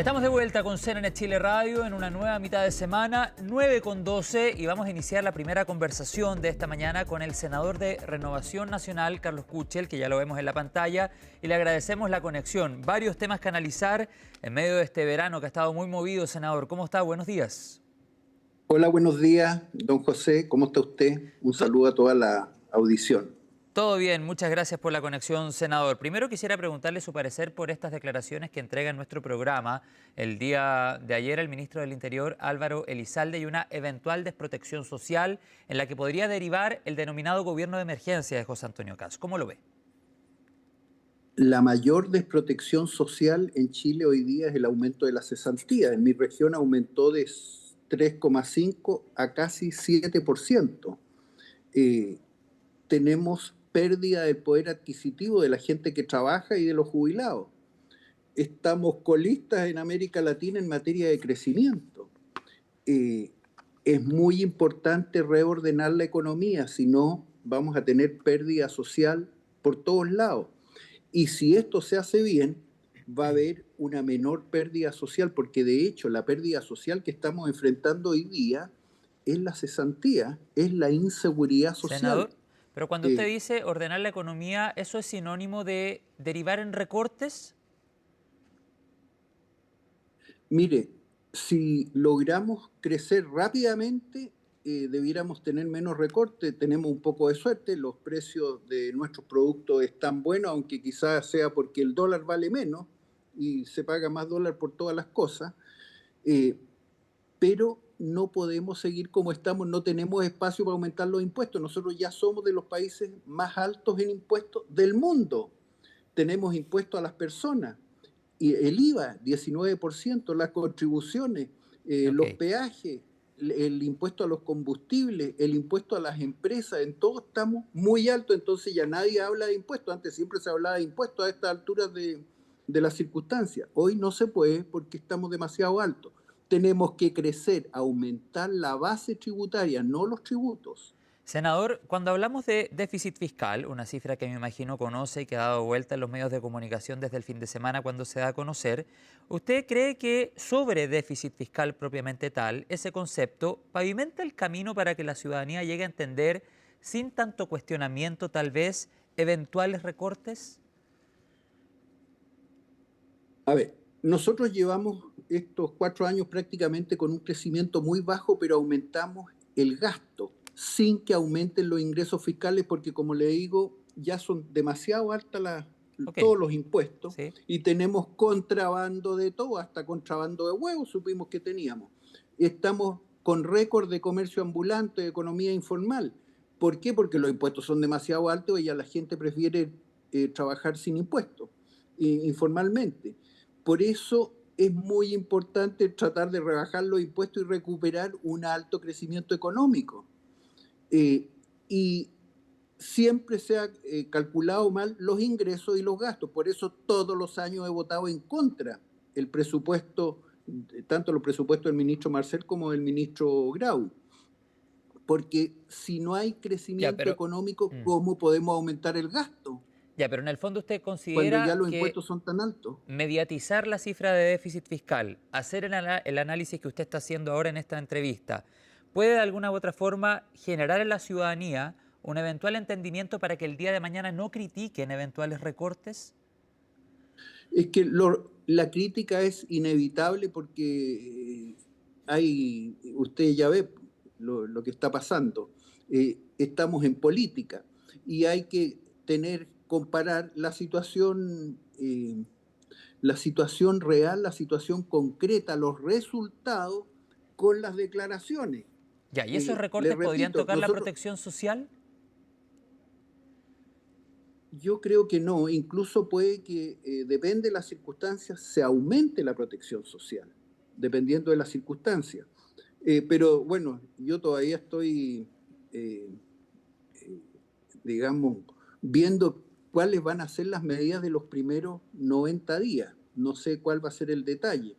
Estamos de vuelta con CNN Chile Radio en una nueva mitad de semana, 9:12, y vamos a iniciar la primera conversación de esta mañana con el senador de Renovación Nacional, Carlos Kuchel, que ya lo vemos en la pantalla, y le agradecemos la conexión. Varios temas que analizar en medio de este verano que ha estado muy movido, senador. ¿Cómo está? Buenos días. Hola, buenos días, don José. ¿Cómo está usted? Un saludo a toda la audición. Todo bien, muchas gracias por la conexión, senador. Primero quisiera preguntarle su parecer por estas declaraciones que entrega en nuestro programa el día de ayer el ministro del Interior, Álvaro Elizalde, y una eventual desprotección social en la que podría derivar el denominado gobierno de emergencia de José Antonio Kast. ¿Cómo lo ve? La mayor desprotección social en Chile hoy día es el aumento de la cesantía. En mi región aumentó de 3,5 a casi 7%. Tenemos pérdida del poder adquisitivo de la gente que trabaja y de los jubilados. Estamos colistas en América Latina en materia de crecimiento. Es muy importante reordenar la economía, si no vamos a tener pérdida social por todos lados. Y si esto se hace bien, va a haber una menor pérdida social, porque de hecho la pérdida social que estamos enfrentando hoy día es la cesantía, es la inseguridad social. Senador, pero cuando usted dice ordenar la economía, ¿eso es sinónimo de derivar en recortes? Mire, si logramos crecer rápidamente, debiéramos tener menos recortes. Tenemos un poco de suerte, los precios de nuestros productos están buenos, aunque quizás sea porque el dólar vale menos y se paga más dólar por todas las cosas, pero no podemos seguir como estamos, no tenemos espacio para aumentar los impuestos. Nosotros ya somos de los países más altos en impuestos del mundo. Tenemos impuestos a las personas, y el IVA, 19%, las contribuciones, los peajes, el impuesto a los combustibles, el impuesto a las empresas, en todo estamos muy altos, entonces ya nadie habla de impuestos. Antes siempre se hablaba de impuestos a estas alturas de las circunstancias. Hoy no se puede porque estamos demasiado altos. Tenemos que crecer, aumentar la base tributaria, no los tributos. Senador, cuando hablamos de déficit fiscal, una cifra que me imagino conoce y que ha dado vuelta en los medios de comunicación desde el fin de semana cuando se da a conocer, ¿usted cree que sobre déficit fiscal propiamente tal, ese concepto pavimenta el camino para que la ciudadanía llegue a entender, sin tanto cuestionamiento tal vez, eventuales recortes? A ver, nosotros llevamos estos 4 años prácticamente con un crecimiento muy bajo, pero aumentamos el gasto sin que aumenten los ingresos fiscales, porque como le digo, ya son demasiado altas todos los impuestos, ¿sí? Y tenemos contrabando de todo, hasta contrabando de huevos supimos que teníamos. Estamos con récord de comercio ambulante, de economía informal. ¿Por qué? Porque los impuestos son demasiado altos y ya la gente prefiere trabajar sin impuestos, informalmente. Por eso es muy importante tratar de rebajar los impuestos y recuperar un alto crecimiento económico. Y siempre se ha calculado mal los ingresos y los gastos. Por eso todos los años he votado en contra el presupuesto, tanto los presupuestos del ministro Marcel como del ministro Grau. Porque si no hay crecimiento económico, ¿cómo podemos aumentar el gasto? Ya, pero en el fondo usted considera cuando ya los que impuestos son tan altos. Mediatizar la cifra de déficit fiscal, hacer el análisis que usted está haciendo ahora en esta entrevista, ¿puede de alguna u otra forma generar en la ciudadanía un eventual entendimiento para que el día de mañana no critiquen eventuales recortes? Es que la crítica es inevitable porque usted ya ve lo que está pasando. Estamos en política y hay que comparar la situación real, la situación concreta, los resultados con las declaraciones. Ya, ¿y esos recortes podrían tocar la protección social? Yo creo que no, incluso puede que, depende de las circunstancias, se aumente la protección social, dependiendo de las circunstancias. Pero bueno, yo todavía estoy, digamos, viendo cuáles van a ser las medidas de los primeros 90 días. No sé cuál va a ser el detalle,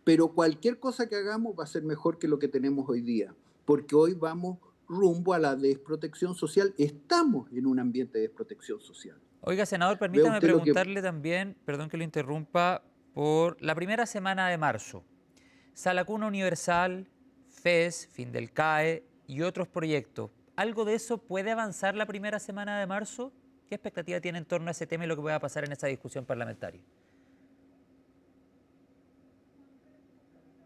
pero cualquier cosa que hagamos va a ser mejor que lo que tenemos hoy día, porque hoy vamos rumbo a la desprotección social. Estamos en un ambiente de desprotección social. Oiga, senador, permítame preguntarle también, perdón que lo interrumpa, por la primera semana de marzo. Sala Cuna Universal, FES, fin del CAE y otros proyectos. ¿Algo de eso puede avanzar la primera semana de marzo? ¿Qué expectativa tiene en torno a ese tema y lo que pueda pasar en esa discusión parlamentaria?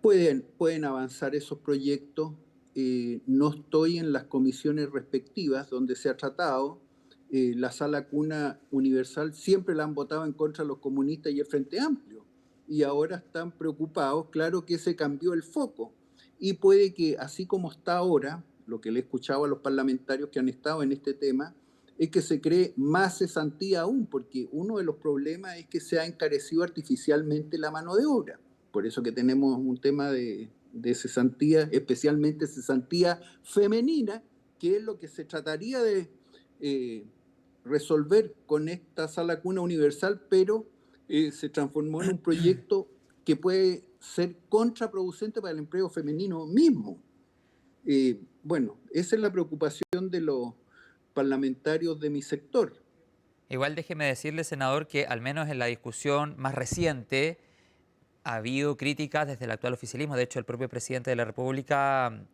Pueden avanzar esos proyectos. No estoy en las comisiones respectivas donde se ha tratado. La Sala Cuna Universal siempre la han votado en contra de los comunistas y el Frente Amplio. Y ahora están preocupados. Claro que se cambió el foco. Y puede que, así como está ahora, lo que le he escuchado a los parlamentarios que han estado en este tema, es que se cree más cesantía aún, porque uno de los problemas es que se ha encarecido artificialmente la mano de obra. Por eso que tenemos un tema de cesantía, especialmente cesantía femenina, que es lo que se trataría de resolver con esta Sala Cuna Universal, pero se transformó en un proyecto que puede ser contraproducente para el empleo femenino mismo. Bueno, esa es la preocupación de los parlamentarios de mi sector. Igual déjeme decirle, senador, que al menos en la discusión más reciente ha habido críticas desde el actual oficialismo. De hecho, el propio presidente de la República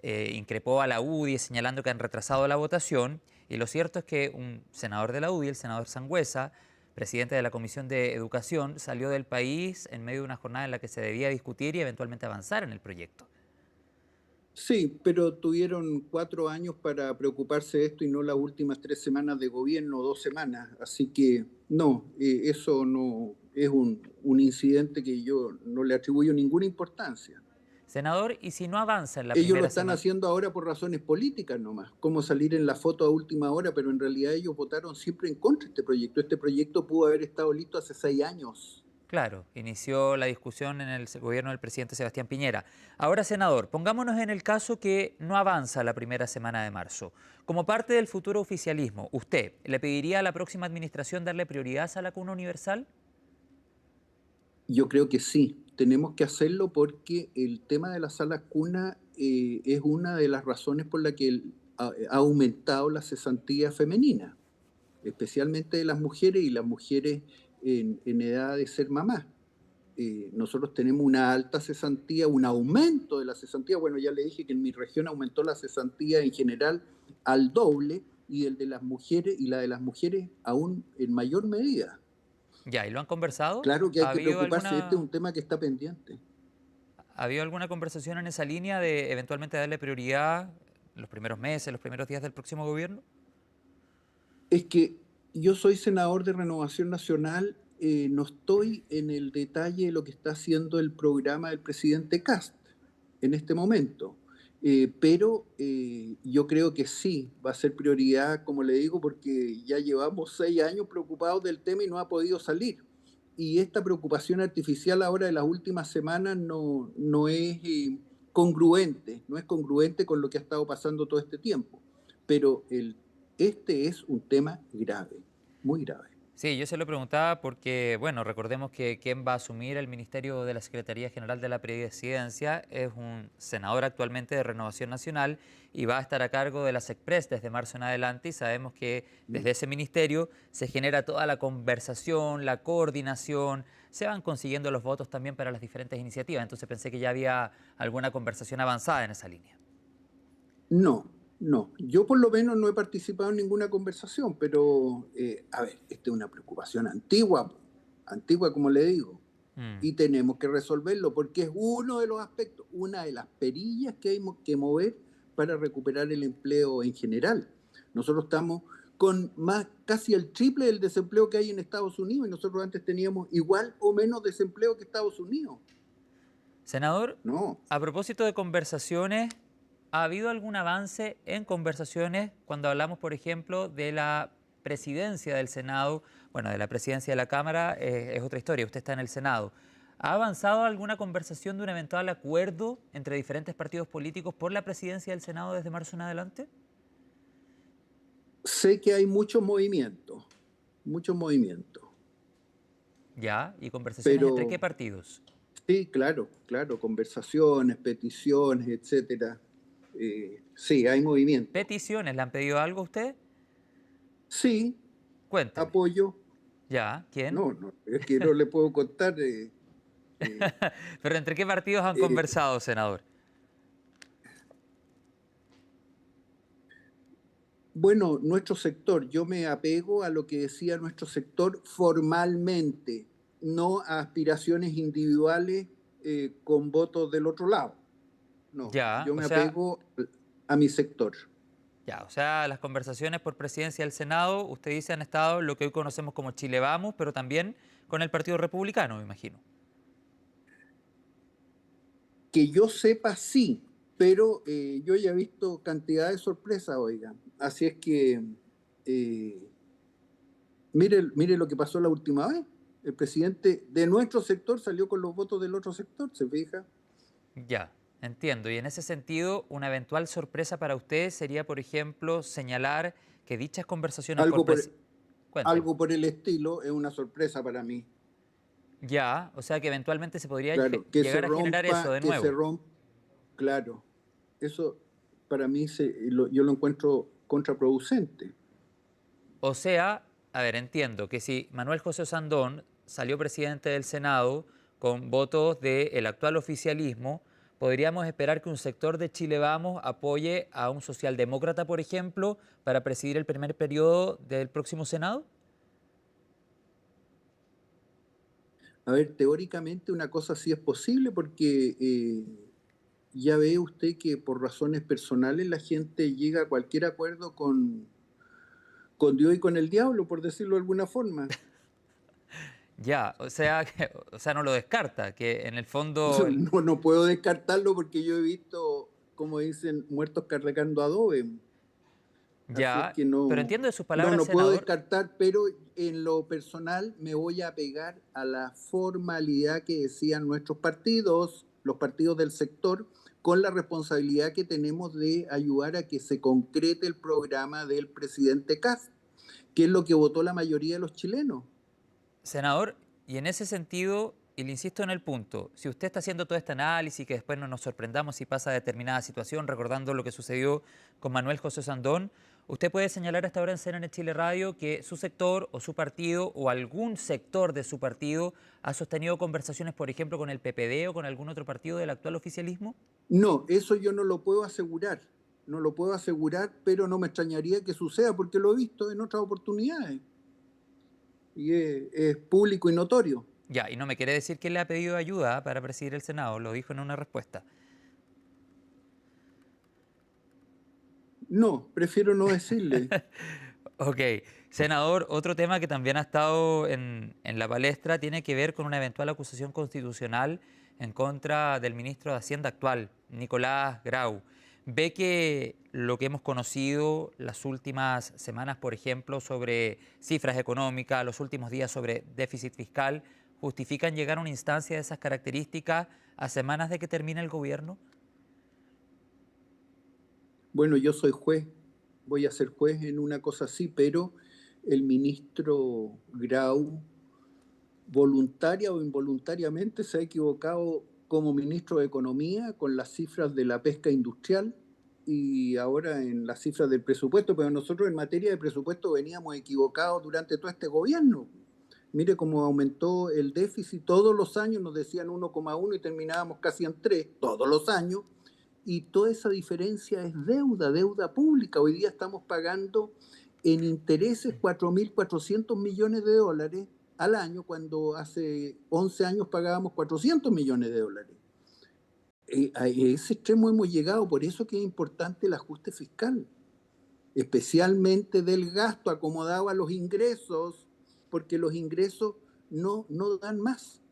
increpó a la UDI señalando que han retrasado la votación. Y lo cierto es que un senador de la UDI, el senador Sangüesa, presidente de la Comisión de Educación, salió del país en medio de una jornada en la que se debía discutir y eventualmente avanzar en el proyecto. Sí, pero tuvieron 4 años para preocuparse de esto y no las últimas 3 semanas de gobierno, 2 semanas. Así que no, eso no es un incidente que yo no le atribuyo ninguna importancia. Senador, ¿y si no avanza en la Ellos lo primera están semana? haciendo ahora por razones políticas nomás, como salir en la foto a última hora, pero en realidad ellos votaron siempre en contra de este proyecto. Este proyecto pudo haber estado listo hace 6 años. Claro, inició la discusión en el gobierno del presidente Sebastián Piñera. Ahora, senador, pongámonos en el caso que no avanza la primera semana de marzo. Como parte del futuro oficialismo, ¿usted le pediría a la próxima administración darle prioridad a la cuna universal? Yo creo que sí, tenemos que hacerlo porque el tema de la sala cuna es una de las razones por la que ha aumentado la cesantía femenina, especialmente de las mujeres y las mujeres en edad de ser mamás. Nosotros tenemos una alta cesantía, un aumento de la cesantía. Bueno, ya le dije que en mi región aumentó la cesantía en general al doble y el de las mujeres y la de las mujeres aún en mayor medida. Ya, ¿y lo han conversado? Claro que hay que preocuparse, este es un tema que está pendiente. ¿Ha habido alguna conversación en esa línea de eventualmente darle prioridad los primeros meses, los primeros días del próximo gobierno? Es que yo soy senador de Renovación Nacional, no estoy en el detalle de lo que está haciendo el programa del presidente Kast en este momento, pero yo creo que sí, va a ser prioridad, como le digo, porque ya llevamos 6 años preocupados del tema y no ha podido salir. Y esta preocupación artificial ahora de las últimas semanas no es congruente, no es congruente con lo que ha estado pasando todo este tiempo. Pero este es un tema grave, muy grave. Sí, yo se lo preguntaba porque, bueno, recordemos que quien va a asumir el ministerio de la Secretaría General de la Presidencia es un senador actualmente de Renovación Nacional y va a estar a cargo de la SECPRES desde marzo en adelante y sabemos que desde ese ministerio se genera toda la conversación, la coordinación, se van consiguiendo los votos también para las diferentes iniciativas, entonces pensé que ya había alguna conversación avanzada en esa línea. No, no. Yo por lo menos no he participado en ninguna conversación, pero a ver, esta es una preocupación antigua, antigua como le digo, Mm. y tenemos que resolverlo porque es uno de los aspectos, una de las perillas que hay que mover para recuperar el empleo en general. Nosotros estamos con más, casi el triple del desempleo que hay en Estados Unidos y nosotros antes teníamos igual o menos desempleo que Estados Unidos. Senador, No, a propósito de conversaciones, ¿ha habido algún avance en conversaciones cuando hablamos, por ejemplo, de la presidencia del Senado? Bueno, de la presidencia de la Cámara es otra historia, usted está en el Senado. ¿Ha avanzado alguna conversación de un eventual acuerdo entre diferentes partidos políticos por la presidencia del Senado desde marzo en adelante? sé que hay muchos movimientos, Ya, ¿y conversaciones entre qué pero partidos? sí, claro, claro, conversaciones, peticiones, etcétera. Sí, hay movimiento. ¿Peticiones? ¿Le han pedido algo a usted? Sí, Cuénteme. apoyo. Ya, ¿quién? No, no, es que no le puedo contar. Eh, Pero ¿entre qué partidos han eh, conversado, senador? bueno, nuestro sector, yo me apego a lo que decía nuestro sector formalmente, no a aspiraciones individuales con votos del otro lado. No, Ya, yo o me sea, apego a mi sector. ya, o sea, las conversaciones por presidencia del Senado, usted dice, han estado en lo que hoy conocemos como Chile Vamos, pero también con el Partido Republicano, me imagino. Que yo sepa, sí, pero yo ya he visto cantidad de sorpresas, oiga. Así es que, eh, mire lo que pasó la última vez. El presidente de nuestro sector salió con los votos del otro sector, ¿se fija? Ya, entiendo. Y en ese sentido, una eventual sorpresa para usted sería, por ejemplo, señalar que dichas conversaciones por Algo por, presidencia... Cuénteme. algo por el estilo es una sorpresa para mí. Ya, o sea que eventualmente se podría Claro, llegar a generar eso de que se nuevo. rompa, claro. Eso para mí yo lo encuentro contraproducente. O sea, a ver, entiendo que si Manuel José Sandón salió presidente del Senado con votos del actual oficialismo, ¿podríamos esperar que un sector de Chile Vamos apoye a un socialdemócrata, por ejemplo, para presidir el primer periodo del próximo Senado? A ver, teóricamente una cosa así es posible porque ya ve usted que por razones personales la gente llega a cualquier acuerdo con Dios y con el diablo, por decirlo de alguna forma. Ya, o sea, o sea, no lo descarta, que en el fondo, No, no puedo descartarlo porque yo he visto, como dicen, muertos cargando adobe. Así es ya, que pero no, entiendo de sus no, palabras, no puedo senador. descartar, pero en lo personal me voy a pegar a la formalidad que decían nuestros partidos, los partidos del sector, con la responsabilidad que tenemos de ayudar a que se concrete el programa del presidente Kast, que es lo que votó la mayoría de los chilenos. Senador, y en ese sentido, y le insisto en el punto, si usted está haciendo todo este análisis, que después no nos sorprendamos si pasa determinada situación, recordando lo que sucedió con Manuel José Sandón, usted puede señalar hasta ahora en CNN Chile Radio que su sector o su partido o algún sector de su partido ha sostenido conversaciones, por ejemplo, con el PPD o con algún otro partido del actual oficialismo. No, eso yo no lo puedo asegurar, no lo puedo asegurar, pero no me extrañaría que suceda porque lo he visto en otras oportunidades y es público y notorio. Ya, y no me quiere decir que le ha pedido ayuda para presidir el Senado, lo dijo en una respuesta. No, prefiero no decirle. Ok, senador, otro tema que también ha estado en la palestra tiene que ver con una eventual acusación constitucional en contra del ministro de Hacienda actual, Nicolás Grau. ¿Ve que lo que hemos conocido las últimas semanas, por ejemplo, sobre cifras económicas, los últimos días sobre déficit fiscal, justifican llegar a una instancia de esas características a semanas de que termine el gobierno? Bueno, yo soy juez, voy a ser juez en una cosa así, pero el ministro Grau, voluntaria o involuntariamente, se ha equivocado como ministro de Economía con las cifras de la pesca industrial y ahora en las cifras del presupuesto, pero nosotros en materia de presupuesto veníamos equivocados durante todo este gobierno. Mire cómo aumentó el déficit todos los años, nos decían 1,1 y terminábamos casi en 3 todos los años, y toda esa diferencia es deuda, deuda pública. Hoy día estamos pagando en intereses 4.400 millones de dólares al año, cuando hace 11 años pagábamos 400 millones de dólares. A ese extremo hemos llegado, por eso que es importante el ajuste fiscal, especialmente del gasto acomodado a los ingresos, porque los ingresos no dan más.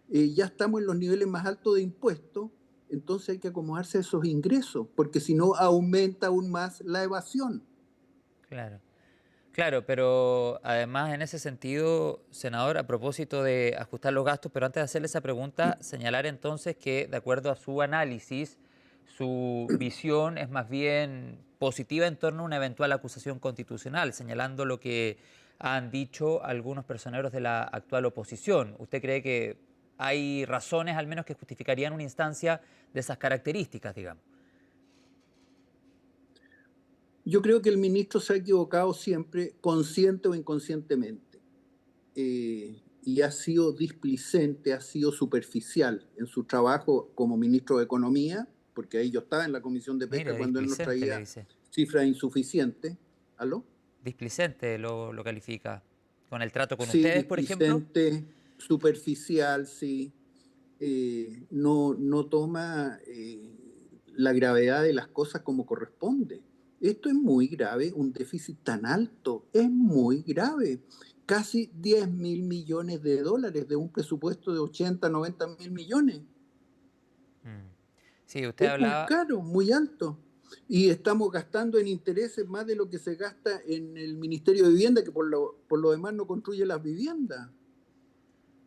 Ya estamos en los niveles más altos de impuestos, entonces hay que acomodarse a esos ingresos, porque si no aumenta aún más la evasión. Claro. Claro, pero además en ese sentido, senador, a propósito de ajustar los gastos, pero antes de hacerle esa pregunta, señalar entonces que de acuerdo a su análisis, su visión es más bien positiva en torno a una eventual acusación constitucional, señalando lo que han dicho algunos personeros de la actual oposición. ¿Usted cree que hay razones al menos que justificarían una instancia de esas características, digamos? Yo creo que el ministro se ha equivocado siempre, consciente o inconscientemente. y ha sido displicente, ha sido superficial en su trabajo como ministro de Economía, porque ahí yo estaba en la Comisión de Pesca Mire, cuando él nos displicente le traía dice. cifras insuficientes. ¿Aló? Displicente lo califica. Con el trato con Sí, ustedes, por ejemplo. displicente, superficial, sí. No toma la gravedad de las cosas como corresponde. Esto es muy grave, un déficit tan alto, es muy grave. Casi 10.000 millones de dólares de un presupuesto de 80, 90.000 millones. Mm. Sí, usted Es muy hablaba. caro, muy alto. Y estamos gastando en intereses más de lo que se gasta en el Ministerio de Vivienda, que por lo demás no construye las viviendas.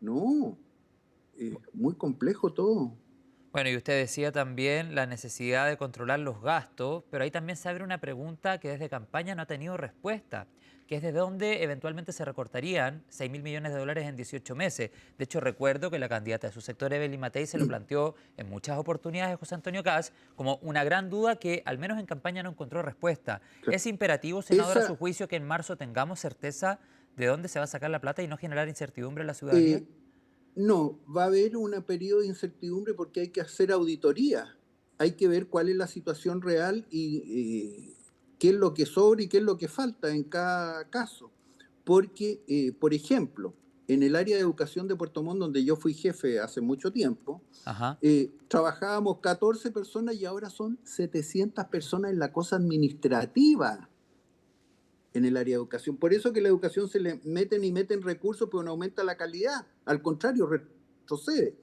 No, es muy complejo todo. Bueno, y usted decía también la necesidad de controlar los gastos, pero ahí también se abre una pregunta que desde campaña no ha tenido respuesta, que es de dónde eventualmente se recortarían 6.000 millones de dólares en 18 meses. De hecho, recuerdo que la candidata de su sector, Evelyn Matei, se lo planteó en muchas oportunidades a José Antonio Kast como una gran duda que al menos en campaña no encontró respuesta. ¿Es imperativo, senador, a su Esa, juicio, que en marzo tengamos certeza de dónde se va a sacar la plata y no generar incertidumbre en la ciudadanía? eh, no, va a haber un periodo de incertidumbre porque hay que hacer auditoría. Hay que ver cuál es la situación real y qué es lo que sobra y qué es lo que falta en cada caso. Porque, por ejemplo, en el área de educación de Puerto Montt, donde yo fui jefe hace mucho tiempo, Ajá. trabajábamos 14 personas y ahora son 700 personas en la cosa administrativa en el área de educación. Por eso que la educación se le meten y meten recursos, pero no aumenta la calidad. Al contrario, retrocede.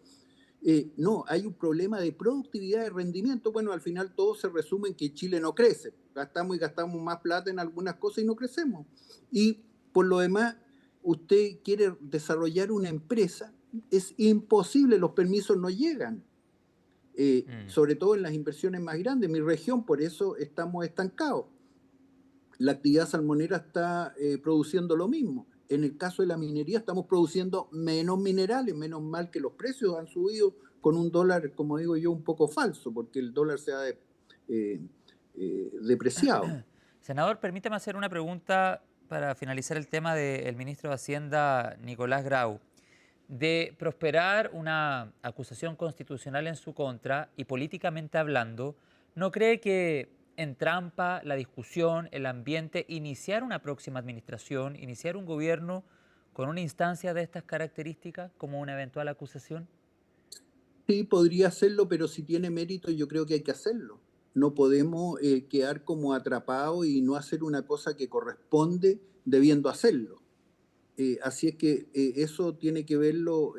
No, hay un problema de productividad, de rendimiento. Bueno, al final todo se resume en que Chile no crece. Gastamos y gastamos más plata en algunas cosas y no crecemos. Y por lo demás, usted quiere desarrollar una empresa, es imposible, los permisos no llegan. Mm. Sobre todo en las inversiones más grandes. Mi región, por eso estamos estancados. La actividad salmonera está produciendo lo mismo. En el caso de la minería estamos produciendo menos minerales, menos mal que los precios han subido con un dólar, como digo yo, un poco falso, porque el dólar se ha depreciado. Senador, permítame hacer una pregunta para finalizar el tema del ministro de Hacienda, Nicolás Grau. De prosperar una acusación constitucional en su contra y políticamente hablando, ¿no cree que entrampa la discusión, el ambiente, iniciar una próxima administración, iniciar un gobierno con una instancia de estas características como una eventual acusación? Sí, podría hacerlo, pero si tiene mérito, yo creo que hay que hacerlo. No podemos quedar como atrapados y no hacer una cosa que corresponde debiendo hacerlo. Así es que eso tienen que verlo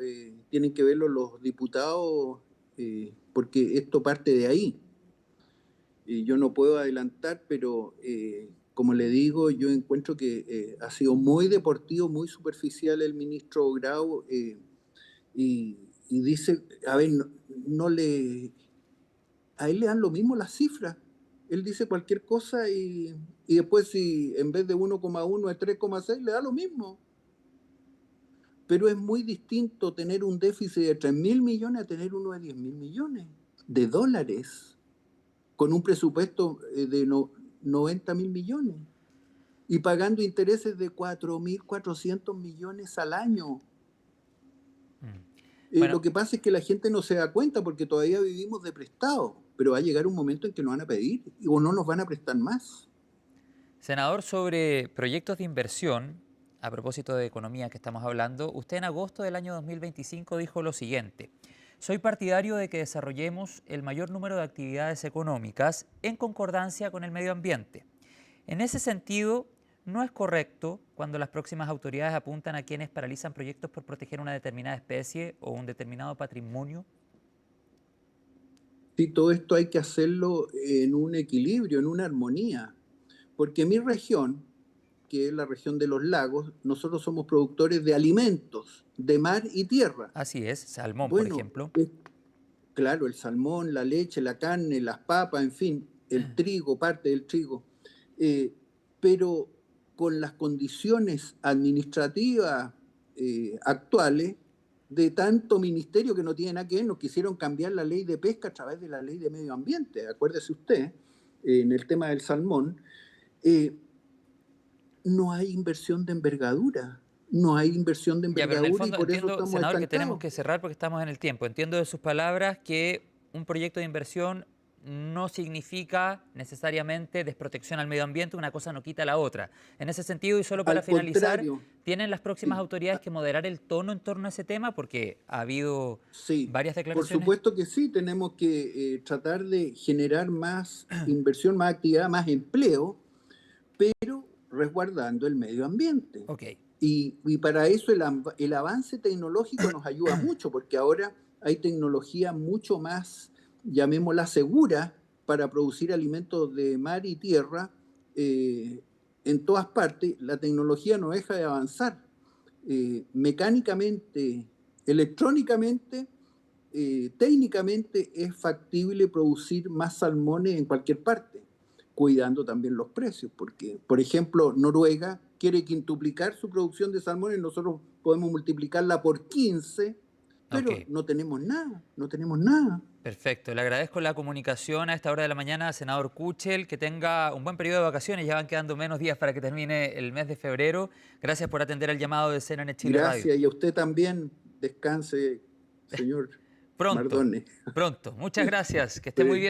los diputados, porque esto parte de ahí. Yo no puedo adelantar, pero como le digo, yo encuentro que ha sido muy deportivo, muy superficial el ministro Grau, y, y dice, a ver, a él le dan lo mismo las cifras. Él dice cualquier cosa y después si en vez de 1,1 es 3,6 le da lo mismo. Pero es muy distinto tener un déficit de 3.000 millones a tener uno de 10.000 millones de dólares con un presupuesto de 90.000 millones y pagando intereses de 4.400 millones al año. Mm. Bueno, Lo que pasa es que la gente no se da cuenta porque todavía vivimos de prestado, pero va a llegar un momento en que nos van a pedir o no nos van a prestar más. senador, sobre proyectos de inversión, a propósito de economía que estamos hablando, usted en agosto del año 2025 dijo lo siguiente: soy partidario de que desarrollemos el mayor número de actividades económicas en concordancia con el medio ambiente. En ese sentido, no es correcto cuando las próximas autoridades apuntan a quienes paralizan proyectos por proteger una determinada especie o un determinado patrimonio. Sí, todo esto hay que hacerlo en un equilibrio, en una armonía, porque mi región, que es la región de los lagos, nosotros somos productores de alimentos, de mar y tierra. Así es, salmón, por Bueno, ejemplo. claro, el salmón, la leche, la carne, las papas, en fin, el trigo, parte del trigo. Eh, pero con las condiciones administrativas actuales de tanto ministerio que no tiene nada que ver, nos quisieron cambiar la ley de pesca a través de la ley de medio ambiente, acuérdese usted, en el tema del salmón, eh, no hay inversión de envergadura. no hay inversión de Ya, pero en el envergadura y fondo por eso entiendo, estamos senador, que tenemos estancados. que cerrar porque estamos en el tiempo. Entiendo de sus palabras que un proyecto de inversión no significa necesariamente desprotección al medio ambiente, una cosa no quita la otra. En ese sentido, y solo para Al finalizar, contrario, ¿tienen las próximas sí. autoridades que moderar el tono en torno a ese tema? Porque ha habido Sí, varias por declaraciones. supuesto que sí, tenemos que tratar de generar más inversión, más actividad, más empleo, pero resguardando el medio ambiente. Ok, Y para eso el avance tecnológico nos ayuda mucho, porque ahora hay tecnología mucho más, llamémosla segura, para producir alimentos de mar y tierra en todas partes. La tecnología no deja de avanzar mecánicamente, electrónicamente, técnicamente es factible producir más salmones en cualquier parte, cuidando también los precios, porque, por ejemplo, Noruega quiere quintuplicar su producción de salmones, nosotros podemos multiplicarla por 15, ok. pero no tenemos nada, no tenemos nada. Perfecto. Le agradezco la comunicación a esta hora de la mañana, senador Kuchel. Que tenga un buen periodo de vacaciones. Ya van quedando menos días para que termine el mes de febrero. Gracias por atender el llamado de CNN Chile Radio. Gracias, y a usted también, descanse, señor Pronto, Mardone. pronto. Muchas gracias. Que esté muy Sí. bien.